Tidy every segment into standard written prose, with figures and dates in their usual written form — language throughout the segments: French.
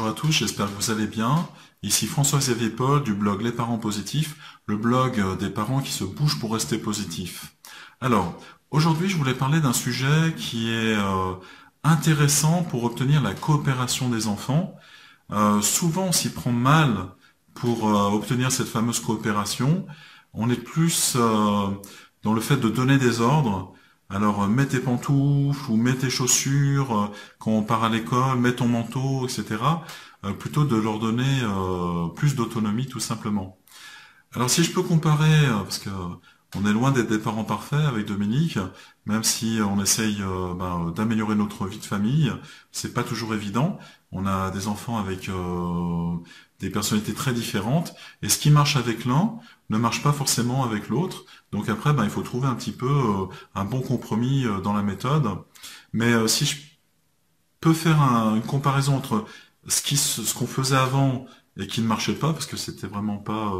bonjour à tous, j'espère que vous allez bien. Ici François-Xavier Paul du blog Les Parents Positifs, le blog des parents qui se bougent pour rester positifs. Alors, aujourd'hui je voulais parler d'un sujet qui est intéressant pour obtenir la coopération des enfants. Souvent on s'y prend mal pour obtenir cette fameuse coopération. On est plus dans le fait de donner des ordres. Alors, mets tes pantoufles ou mets tes chaussures quand on part à l'école, mets ton manteau, etc. Plutôt de leur donner plus d'autonomie, tout simplement. Alors, si je peux comparer, parce que on est loin d'être des parents parfaits avec Dominique, même si on essaye d'améliorer notre vie de famille, c'est pas toujours évident. On a des enfants avec des personnalités très différentes, et ce qui marche avec l'un ne marche pas forcément avec l'autre. Donc après, il faut trouver un petit peu un bon compromis dans la méthode. Mais si je peux faire une comparaison entre ce qu'on faisait avant et qui ne marchait pas, parce que c'était vraiment pas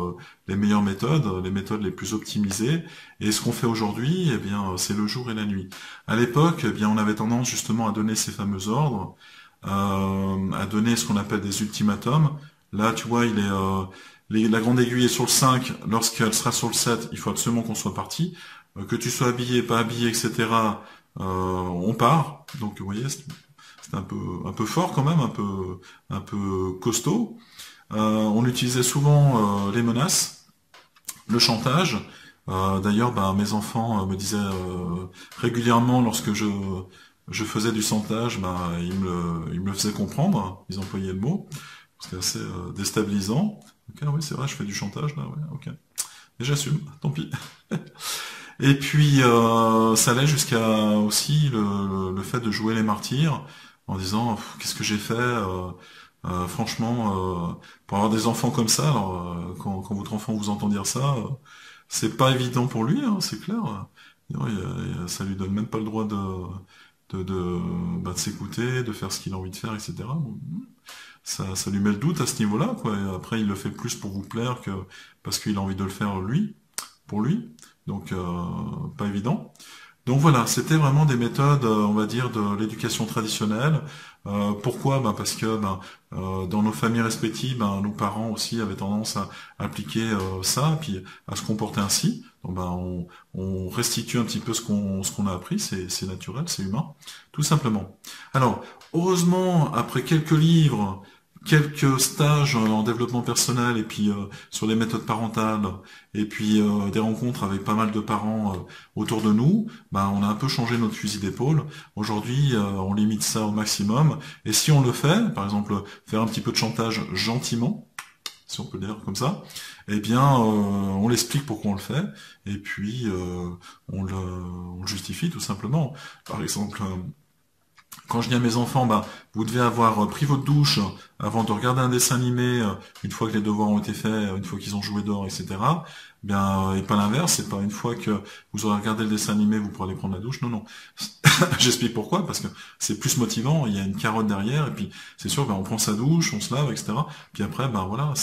les meilleures méthodes, les méthodes les plus optimisées, et ce qu'on fait aujourd'hui, eh bien, c'est le jour et la nuit. À l'époque, eh bien, on avait tendance justement à donner ces fameux ordres, à donner ce qu'on appelle des ultimatums. Là, tu vois, la grande aiguille est sur le 5, lorsqu'elle sera sur le 7, il faut absolument qu'on soit parti. Que tu sois habillé, pas habillé, etc., on part. Donc, vous voyez, c'est un peu fort quand même, un peu costaud. On utilisait souvent les menaces, le chantage. D'ailleurs, mes enfants me disaient régulièrement lorsque je faisais du chantage, ils me le faisaient comprendre, ils employaient le mot. C'était assez déstabilisant. Ok, oui, c'est vrai, je fais du chantage là, ouais, ok. Et j'assume, tant pis. Et puis ça allait jusqu'à aussi le fait de jouer les martyrs en disant qu'est-ce que j'ai fait franchement, pour avoir des enfants comme ça, alors quand votre enfant vous entend dire ça, c'est pas évident pour lui, hein, c'est clair. Ça lui donne même pas le droit de s'écouter, de faire ce qu'il a envie de faire, etc. Bon, ça lui met le doute à ce niveau-là, quoi. Et après, il le fait plus pour vous plaire que parce qu'il a envie de le faire lui, pour lui. Donc, pas évident. Donc voilà, c'était vraiment des méthodes, on va dire, de l'éducation traditionnelle. Pourquoi? Parce que dans nos familles respectives, nos parents aussi avaient tendance à appliquer ça, puis à se comporter ainsi. Donc on restitue un petit peu ce qu'on a appris, c'est naturel, c'est humain, tout simplement. Alors, heureusement, après quelques livres, quelques stages en développement personnel et puis sur les méthodes parentales et puis des rencontres avec pas mal de parents autour de nous, on a un peu changé notre fusil d'épaule. Aujourd'hui, on limite ça au maximum et si on le fait, par exemple faire un petit peu de chantage gentiment, si on peut le dire comme ça, eh bien on l'explique pourquoi on le fait et puis on le justifie tout simplement. Par exemple, quand je dis à mes enfants, vous devez avoir pris votre douche avant de regarder un dessin animé, une fois que les devoirs ont été faits, une fois qu'ils ont joué dehors, etc. Et pas l'inverse, c'est pas une fois que vous aurez regardé le dessin animé, vous pourrez aller prendre la douche. Non, non. J'explique pourquoi, parce que c'est plus motivant, il y a une carotte derrière, et puis c'est sûr, on prend sa douche, on se lave, etc. Puis après, voilà,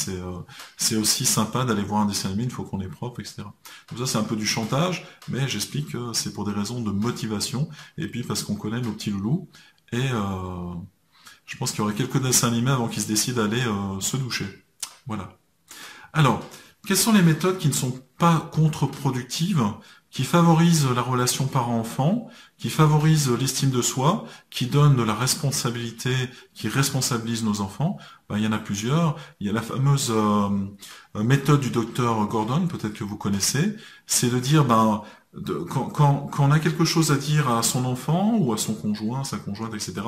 c'est aussi sympa d'aller voir un dessin animé une fois qu'on est propre, etc. Donc ça, c'est un peu du chantage, mais j'explique que c'est pour des raisons de motivation, et puis parce qu'on connaît nos petits loulous, et je pense qu'il y aurait quelques dessins animés avant qu'ils se décident d'aller se doucher. Voilà. Alors, quelles sont les méthodes qui ne sont pas contre-productives, qui favorisent la relation parent-enfant, qui favorisent l'estime de soi, qui donnent de la responsabilité, qui responsabilisent nos enfants? Il y en a plusieurs. Il y a la fameuse méthode du docteur Gordon, peut-être que vous connaissez, c'est de dire, quand on a quelque chose à dire à son enfant ou à son conjoint, sa conjointe, etc.,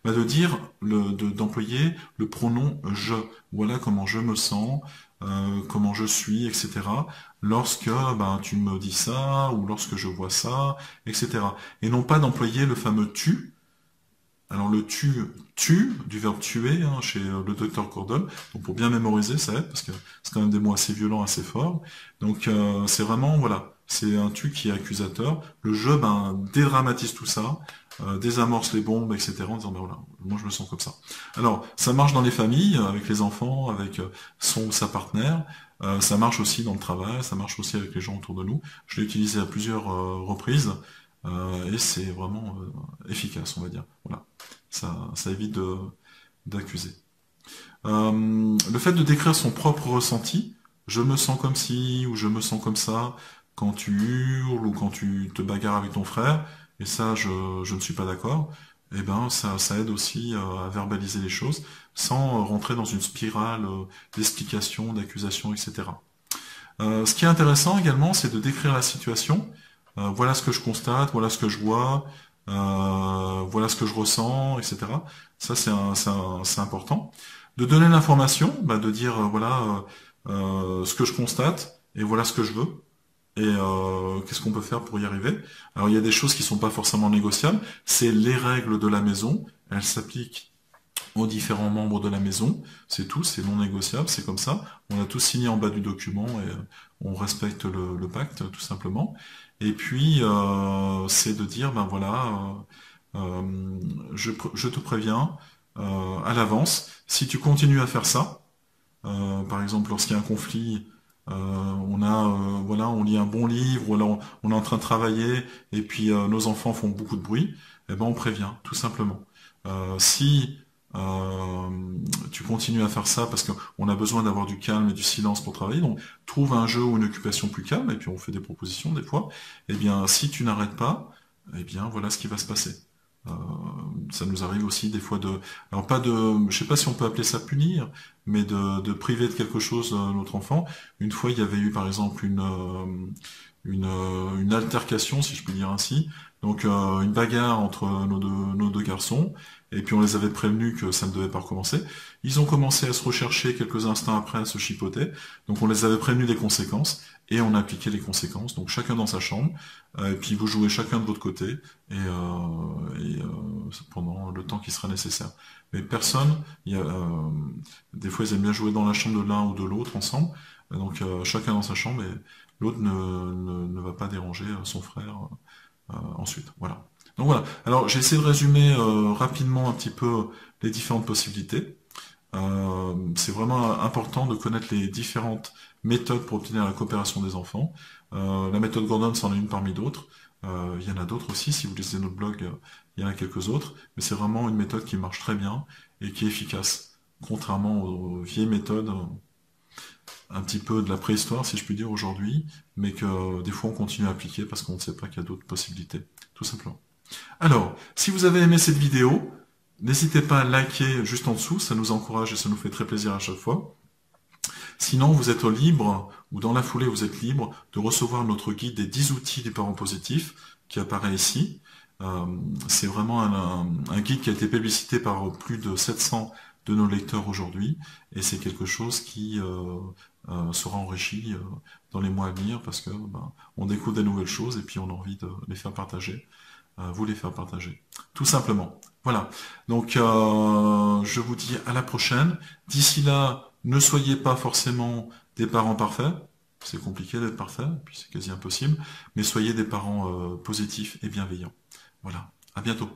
de dire, d'employer le pronom je. Voilà comment je me sens, comment je suis, etc. Lorsque tu me dis ça ou lorsque je vois ça, etc. Et non pas d'employer le fameux tu. Alors le tu du verbe tuer chez le docteur Gordon. Donc pour bien mémoriser, ça aide parce que c'est quand même des mots assez violents, assez forts. Donc c'est vraiment voilà. C'est un tu qui est accusateur. Le je, dédramatise tout ça, désamorce les bombes, etc. en disant, voilà, moi je me sens comme ça. Alors, ça marche dans les familles, avec les enfants, avec son ou sa partenaire. Ça marche aussi dans le travail, ça marche aussi avec les gens autour de nous. Je l'ai utilisé à plusieurs reprises, et c'est vraiment efficace, on va dire. Voilà. Ça évite d'accuser. Le fait de décrire son propre ressenti, je me sens comme ci ou je me sens comme ça, quand tu hurles ou quand tu te bagarres avec ton frère, et ça je ne suis pas d'accord, eh ben ça aide aussi à verbaliser les choses sans rentrer dans une spirale d'explication, d'accusation, etc. Ce qui est intéressant également, c'est de décrire la situation. Voilà ce que je constate, voilà ce que je vois, voilà ce que je ressens, etc. Ça, c'est important. De donner l'information, bah, de dire, voilà ce que je constate, et voilà ce que je veux, et qu'est-ce qu'on peut faire pour y arriver. Alors, il y a des choses qui sont pas forcément négociables. C'est les règles de la maison. Elles s'appliquent aux différents membres de la maison, c'est tout, c'est non négociable, c'est comme ça. On a tous signé en bas du document et on respecte le pacte, tout simplement. Et puis, c'est de dire, ben voilà, je te préviens à l'avance, si tu continues à faire ça, par exemple, lorsqu'il y a un conflit, voilà, on lit un bon livre, voilà, on est en train de travailler, et puis nos enfants font beaucoup de bruit, eh ben on prévient, tout simplement. Si euh, tu continues à faire ça parce qu'on a besoin d'avoir du calme et du silence pour travailler, donc trouve un jeu ou une occupation plus calme, et puis on fait des propositions des fois, eh bien si tu n'arrêtes pas, eh bien voilà ce qui va se passer. Euh, Ça nous arrive aussi des fois alors pas de, je sais pas si on peut appeler ça punir, mais de priver de quelque chose notre enfant. Une fois, il y avait eu par exemple une altercation, si je puis dire ainsi, donc une bagarre entre nos deux garçons, et puis on les avait prévenus que ça ne devait pas recommencer. Ils ont commencé à se rechercher quelques instants après, à se chipoter, donc on les avait prévenus des conséquences, et on a appliqué les conséquences, donc chacun dans sa chambre, et puis vous jouez chacun de votre côté, pendant le temps qui sera nécessaire. Mais personne, des fois ils aiment bien jouer dans la chambre de l'un ou de l'autre ensemble, donc chacun dans sa chambre, et l'autre ne va pas déranger son frère ensuite. Voilà. Donc voilà. Alors j'ai essayé de résumer rapidement un petit peu les différentes possibilités. C'est vraiment important de connaître les différentes méthodes pour obtenir la coopération des enfants. La méthode Gordon, c'en est une parmi d'autres. Il y en a d'autres aussi, si vous lisez notre blog, il y en a quelques autres, mais c'est vraiment une méthode qui marche très bien et qui est efficace, contrairement aux vieilles méthodes un petit peu de la préhistoire, si je puis dire, aujourd'hui, mais que des fois on continue à appliquer parce qu'on ne sait pas qu'il y a d'autres possibilités, tout simplement. Alors, si vous avez aimé cette vidéo, n'hésitez pas à liker juste en dessous, ça nous encourage et ça nous fait très plaisir à chaque fois. Sinon, vous êtes libre, ou dans la foulée, vous êtes libre de recevoir notre guide des 10 outils du parent positif qui apparaît ici. C'est vraiment un guide qui a été publicité par plus de 700 de nos lecteurs aujourd'hui, et c'est quelque chose qui sera enrichi dans les mois à venir parce que on découvre des nouvelles choses et puis on a envie de les faire partager, vous les faire partager, tout simplement. Voilà. Donc je vous dis à la prochaine. D'ici là, ne soyez pas forcément des parents parfaits. C'est compliqué d'être parfait, puis c'est quasi impossible, mais soyez des parents positifs et bienveillants. Voilà. À bientôt.